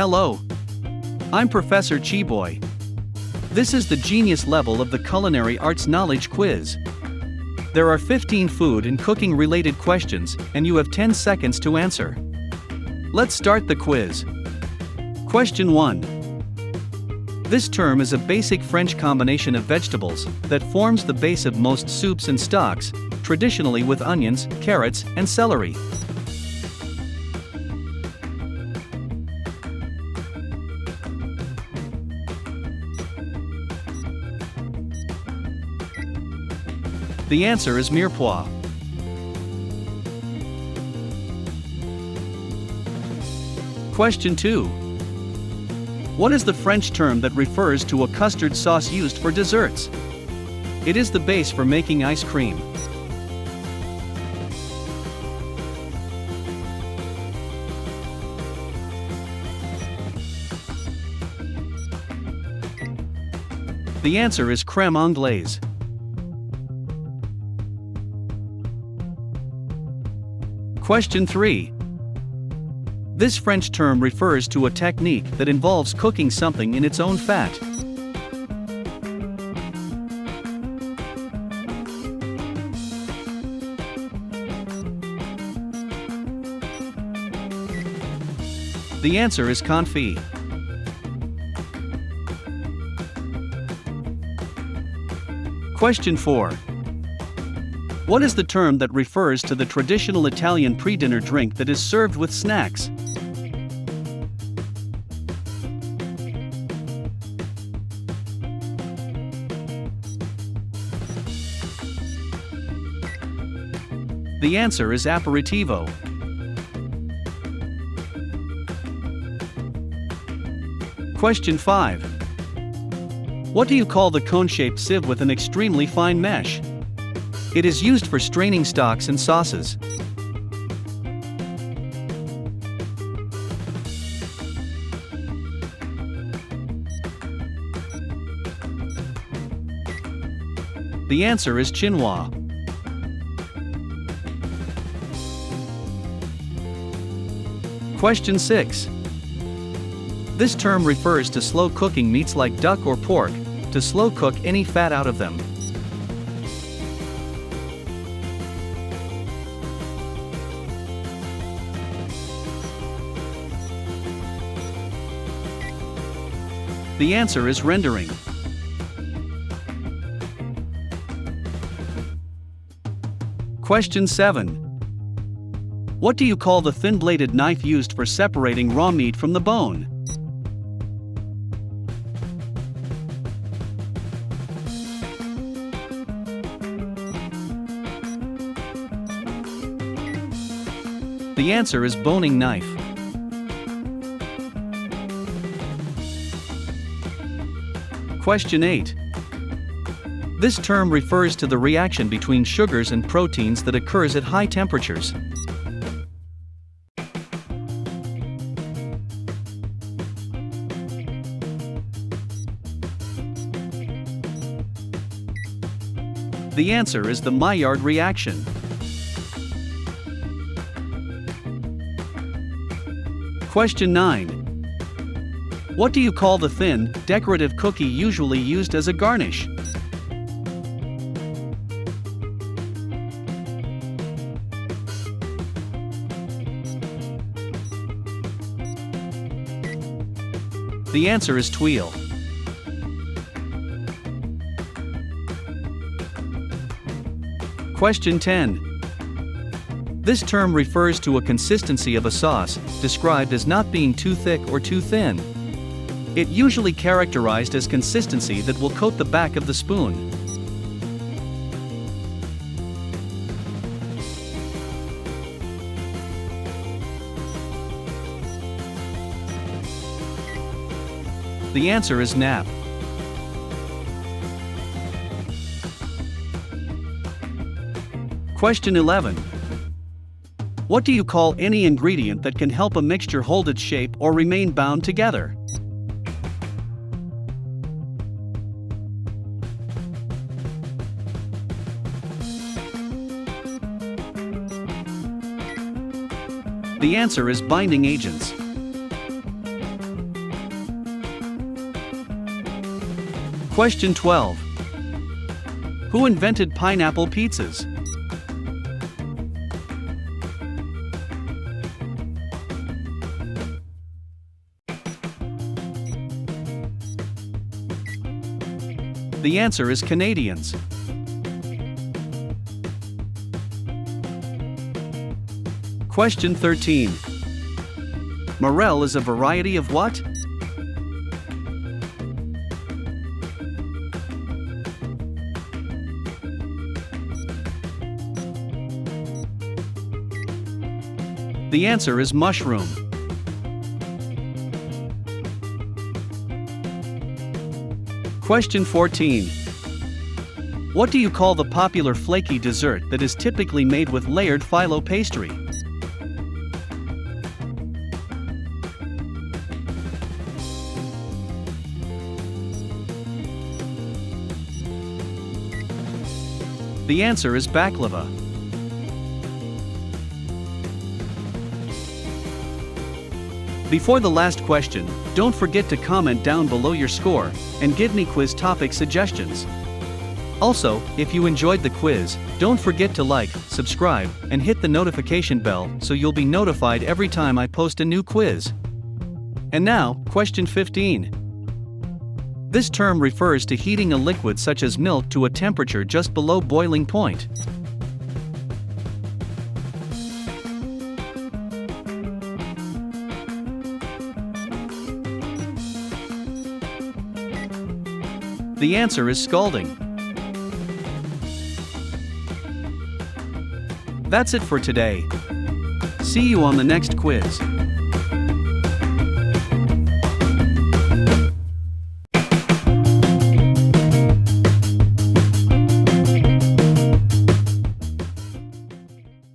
Hello. I'm Professor Chiboy. This is the genius level of the Culinary Arts Knowledge Quiz. There are 15 food and cooking related questions, and you have 10 seconds to answer. Let's start the quiz. Question 1. This term is a basic French combination of vegetables that forms the base of most soups and stocks, traditionally with onions, carrots, and celery. The answer is mirepoix. Question 2. What is the French term that refers to a custard sauce used for desserts? It is the base for making ice cream. The answer is crème anglaise. Question 3. This French term refers to a technique that involves cooking something in its own fat. The answer is confit. Question 4. What is the term that refers to the traditional Italian pre-dinner drink that is served with snacks? The answer is aperitivo. Question 5. What do you call the cone-shaped sieve with an extremely fine mesh? It is used for straining stocks and sauces. The answer is chinois. Question 6. This term refers to slow cooking meats like duck or pork, to slow cook any fat out of them. The answer is rendering. Question 7. What do you call the thin-bladed knife used for separating raw meat from the bone? The answer is boning knife. Question 8. This term refers to the reaction between sugars and proteins that occurs at high temperatures. The answer is the Maillard reaction. Question 9. What do you call the thin, decorative cookie usually used as a garnish? The answer is tuile. Question 10. This term refers to a consistency of a sauce, described as not being too thick or too thin. It usually characterized as consistency that will coat the back of the spoon. The answer is nappe. Question 11. What do you call any ingredient that can help a mixture hold its shape or remain bound together? The answer is binding agents. Question 12. Who invented pineapple pizzas? The answer is Canadians. Question 13. Morel is a variety of what? The answer is mushroom. Question 14. What do you call the popular flaky dessert that is typically made with layered phyllo pastry? The answer is baklava. Before the last question, don't forget to comment down below your score and give me quiz topic suggestions. Also, if you enjoyed the quiz, don't forget to like, subscribe, and hit the notification bell so you'll be notified every time I post a new quiz. And now, question 15. This term refers to heating a liquid such as milk to a temperature just below boiling point. The answer is scalding. That's it for today. See you on the next quiz.